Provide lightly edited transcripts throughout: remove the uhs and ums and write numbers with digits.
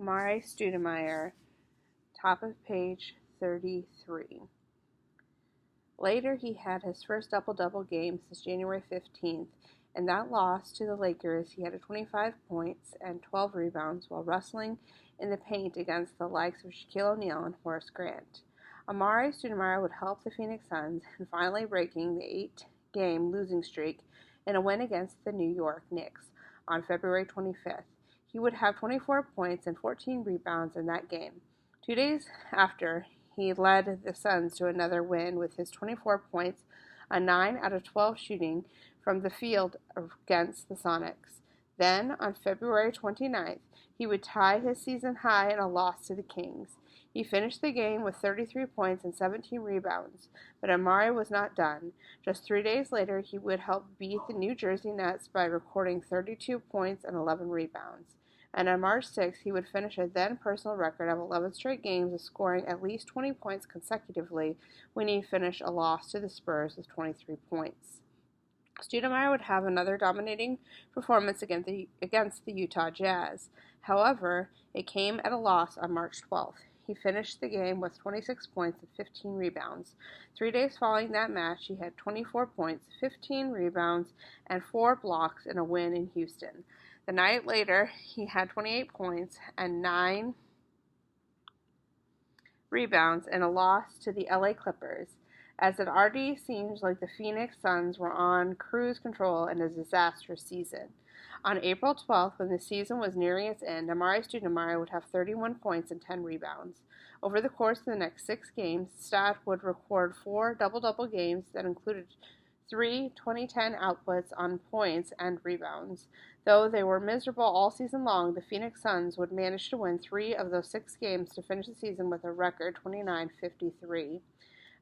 Amar'e Stoudemire, top of page 33. Later, he had his first double-double game since January 15th. In that loss to the Lakers, he had 25 points and 12 rebounds while wrestling in the paint against the likes of Shaquille O'Neal and Horace Grant. Amar'e Stoudemire would help the Phoenix Suns in finally breaking the 8-game losing streak in a win against the New York Knicks on February 25th. He would have 24 points and 14 rebounds in that game. 2 days after, he led the Suns to another win with his 24 points, a 9 out of 12 shooting from the field against the Sonics. Then, on February 29th, he would tie his season high in a loss to the Kings. He finished the game with 33 points and 17 rebounds, but Amar'e was not done. Just 3 days later, he would help beat the New Jersey Nets by recording 32 points and 11 rebounds. And on March 6th, he would finish a then-personal record of 11 straight games of scoring at least 20 points consecutively when he finished a loss to the Spurs with 23 points. Stoudemire would have another dominating performance against the Utah Jazz. However, it came at a loss on March 12th. He finished the game with 26 points and 15 rebounds. 3 days following that match, he had 24 points, 15 rebounds, and 4 blocks in a win in Houston. The night later, he had 28 points and 9 rebounds in a loss to the LA Clippers, as it already seems like the Phoenix Suns were on cruise control in a disastrous season. On April 12th, when the season was nearing its end, Amar'e Stoudemire would have 31 points and 10 rebounds. Over the course of the next 6 games, Stott would record 4 double-double games that included 3 2010 outputs on points and rebounds. Though they were miserable all season long, the Phoenix Suns would manage to win 3 of those 6 games to finish the season with a record 29-53.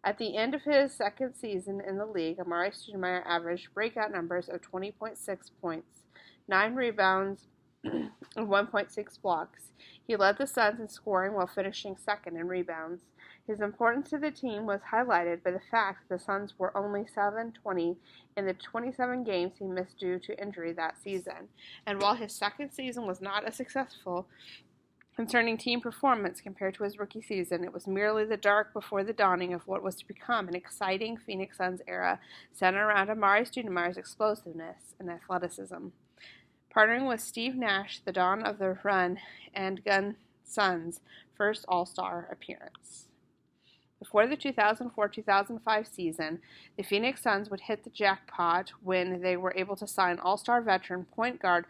At the end of his second season in the league, Amar'e Stoudemire averaged breakout numbers of 20.6 points, 9 rebounds, and 1.6 blocks. He led the Suns in scoring while finishing second in rebounds. His importance to the team was highlighted by the fact that the Suns were only 7-20 in the 27 games he missed due to injury that season. And while his second season was not as successful concerning team performance compared to his rookie season, it was merely the dark before the dawning of what was to become an exciting Phoenix Suns era centered around Amar'e Stoudemire's explosiveness and athleticism. Partnering with Steve Nash, the dawn of the run and gun Suns' first All-Star appearance. Before the 2004-2005 season, the Phoenix Suns would hit the jackpot when they were able to sign All-Star veteran point guard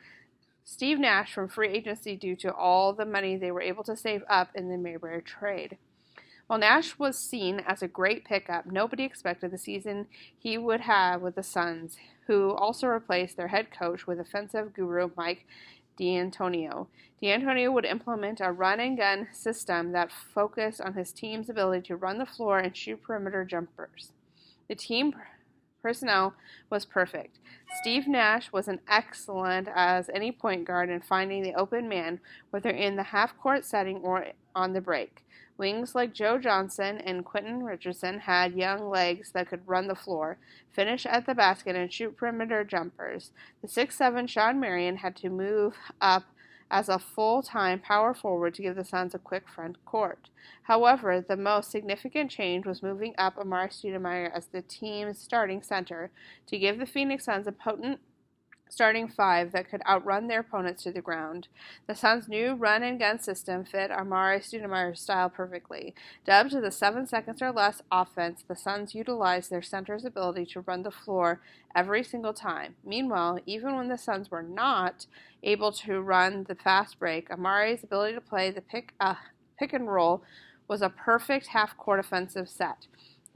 Steve Nash from free agency due to all the money they were able to save up in the Mayberry trade. While Nash was seen as a great pickup, nobody expected the season he would have with the Suns, who also replaced their head coach with offensive guru Mike D'Antonio. D'Antonio would implement a run-and-gun system that focused on his team's ability to run the floor and shoot perimeter jumpers. The team personnel was perfect. Steve Nash was an excellent as any point guard in finding the open man, whether in the half-court setting or on the break. Wings like Joe Johnson and Quentin Richardson had young legs that could run the floor, finish at the basket, and shoot perimeter jumpers. The 6'7" Shawn Marion had to move up as a full-time power forward to give the Suns a quick front court. However, the most significant change was moving up Amar'e Stoudemire as the team's starting center to give the Phoenix Suns a potent starting 5 that could outrun their opponents to the ground. The Suns' new run-and-gun system fit Amar'e Stoudemire's style perfectly. Dubbed the 7 seconds or less offense, the Suns utilized their center's ability to run the floor every single time. Meanwhile, even when the Suns were not able to run the fast break, Amar'e's ability to play the pick and roll was a perfect half-court offensive set.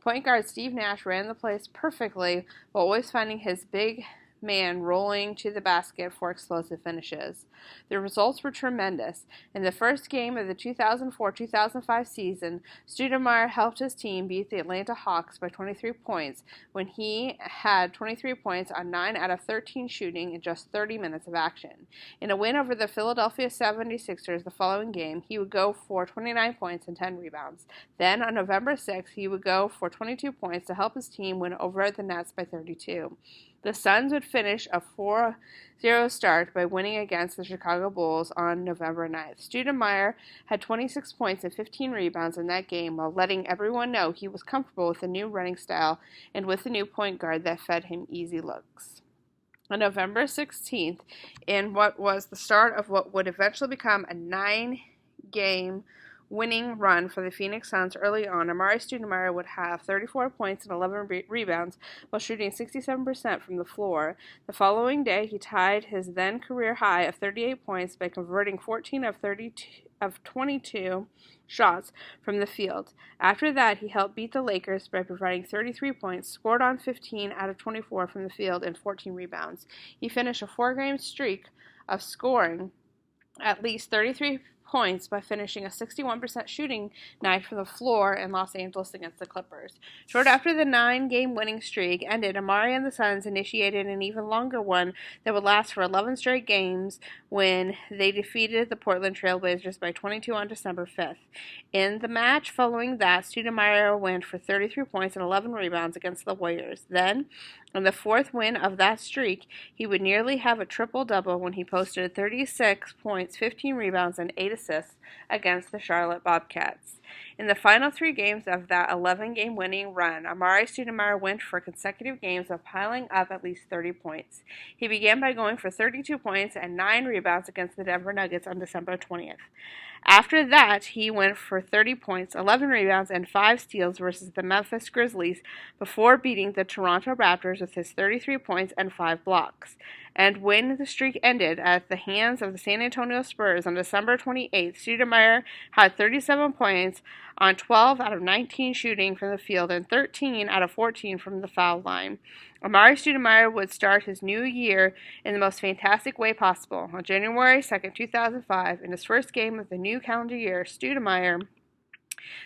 Point guard Steve Nash ran the plays perfectly while always finding his big man rolling to the basket for explosive finishes. The results were tremendous. In the first game of the 2004-2005 season, Stoudemire helped his team beat the Atlanta Hawks by 23 points when he had 23 points on 9 out of 13 shooting in just 30 minutes of action. In a win over the Philadelphia 76ers the following game, he would go for 29 points and 10 rebounds. Then on November 6th, he would go for 22 points to help his team win over the Nets by 32. The Suns would finish a 4-0 start by winning against the Chicago Bulls on November 9th. Stoudemire had 26 points and 15 rebounds in that game, while letting everyone know he was comfortable with the new running style and with the new point guard that fed him easy looks. On November 16th, in what was the start of what would eventually become a 9-game winning run for the Phoenix Suns early on, Amar'e Stoudemire would have 34 points and 11 rebounds while shooting 67% from the floor. The following day, he tied his then career high of 38 points by converting 14 of 22 shots from the field. After that, he helped beat the Lakers by providing 33 points, scored on 15 out of 24 from the field, and 14 rebounds. He finished a 4-game streak of scoring at least 33 points by finishing a 61% shooting night from the floor in Los Angeles against the Clippers. Short after the 9-game winning streak ended, Amar'e and the Suns initiated an even longer one that would last for 11 straight games when they defeated the Portland Trail Blazers by 22 on December 5th. In the match following that, Stoudemire went for 33 points and 11 rebounds against the Warriors. Then, in the 4th win of that streak, he would nearly have a triple-double when he posted 36 points, 15 rebounds, and 8 assists against the Charlotte Bobcats. In the final 3 games of that 11-game winning run, Amar'e Stoudemire went for consecutive games of piling up at least 30 points. He began by going for 32 points and 9 rebounds against the Denver Nuggets on December 20th. After that, he went for 30 points, 11 rebounds, and 5 steals versus the Memphis Grizzlies before beating the Toronto Raptors with his 33 points and 5 blocks. And when the streak ended at the hands of the San Antonio Spurs on December 28th, Stoudemire had 37 points on 12 out of 19 shooting from the field and 13 out of 14 from the foul line. Amar'e Stoudemire would start his new year in the most fantastic way possible. On January 2nd, 2005, in his first game of the new calendar year, Stoudemire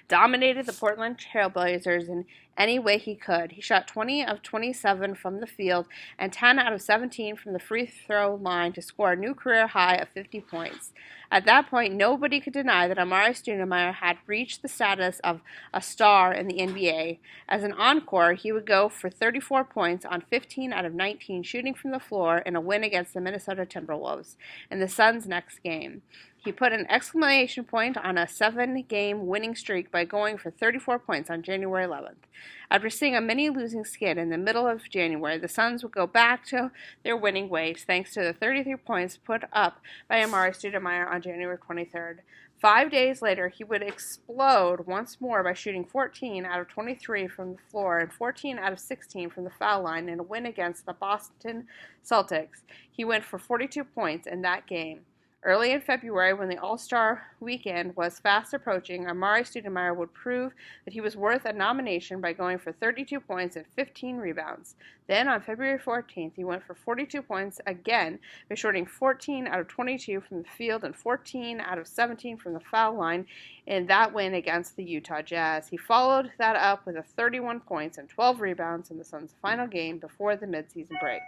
dominated the Portland Trail Blazers in any way he could. He shot 20 of 27 from the field and 10 out of 17 from the free throw line to score a new career high of 50 points. At that point, nobody could deny that Amar'e Stoudemire had reached the status of a star in the NBA. As an encore, he would go for 34 points on 15 out of 19 shooting from the floor in a win against the Minnesota Timberwolves in the Suns' next game. He put an exclamation point on a 7-game winning streak by going for 34 points on January 11th. After seeing a mini losing skid in the middle of January, the Suns would go back to their winning ways thanks to the 33 points put up by Amar'e Stoudemire on January 23rd. 5 days later, he would explode once more by shooting 14 out of 23 from the floor and 14 out of 16 from the foul line in a win against the Boston Celtics. He went for 42 points in that game. Early in February, when the All-Star weekend was fast approaching, Amar'e Stoudemire would prove that he was worth a nomination by going for 32 points and 15 rebounds. Then, on February 14th, he went for 42 points again by shooting 14 out of 22 from the field and 14 out of 17 from the foul line in that win against the Utah Jazz. He followed that up with 31 points and 12 rebounds in the Suns' final game before the midseason break.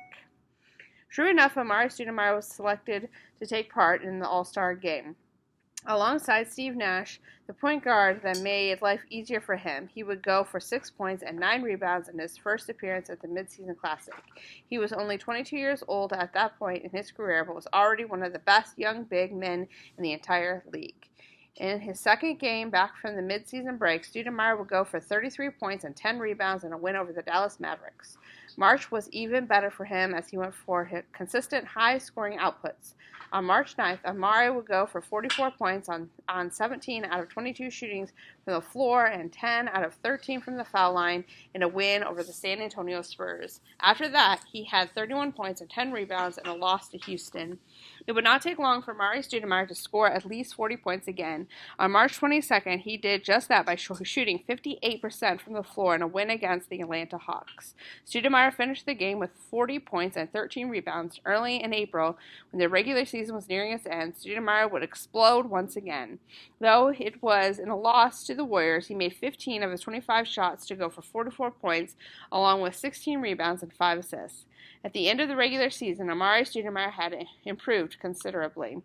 True enough, Amar'e Stoudemire was selected to take part in the All-Star game. Alongside Steve Nash, the point guard that made life easier for him, he would go for 6 points and 9 rebounds in his first appearance at the Midseason Classic. He was only 22 years old at that point in his career, but was already one of the best young big men in the entire league. In his second game back from the midseason break, Stoudemire would go for 33 points and 10 rebounds in a win over the Dallas Mavericks. March was even better for him as he went for consistent high-scoring outputs. On March 9th, Amar'e would go for 44 points on 17 out of 22 shootings from the floor and 10 out of 13 from the foul line in a win over the San Antonio Spurs. After that, he had 31 points and 10 rebounds in a loss to Houston. It would not take long for Amar'e Stoudemire to score at least 40 points again. On March 22nd, he did just that by shooting 58% from the floor in a win against the Atlanta Hawks. Stoudemire finished the game with 40 points and 13 rebounds. Early in April, when the regular season was nearing its end, Stoudemire would explode once again. Though it was in a loss to the Warriors, he made 15 of his 25 shots to go for 44 points, along with 16 rebounds and 5 assists. At the end of the regular season, Amar'e Stoudemire had improved considerably.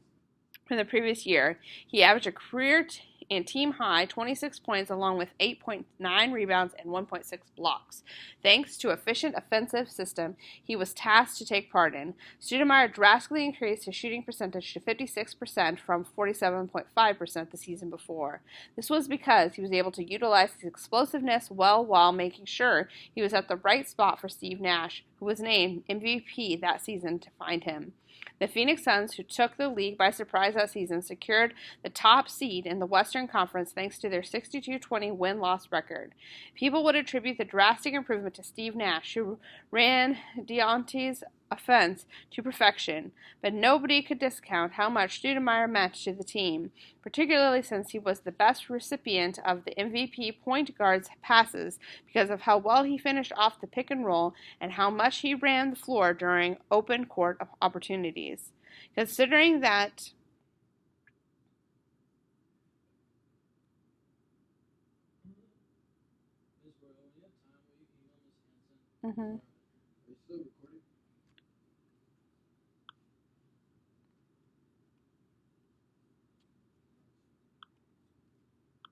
From the previous year, he averaged a career and team high 26 points along with 8.9 rebounds and 1.6 blocks. Thanks to efficient offensive system he was tasked to take part in, Stoudemire drastically increased his shooting percentage to 56% from 47.5% the season before. This was because he was able to utilize his explosiveness well while making sure he was at the right spot for Steve Nash, who was named MVP that season, to find him. The Phoenix Suns, who took the league by surprise that season, secured the top seed in the Western Conference thanks to their 62-20 win-loss record. People would attribute the drastic improvement to Steve Nash, who ran Deontay's offense to perfection, but nobody could discount how much Stoudemire meant to the team, particularly since he was the best recipient of the MVP point guard's passes because of how well he finished off the pick and roll and how much he ran the floor during open court opportunities. Considering that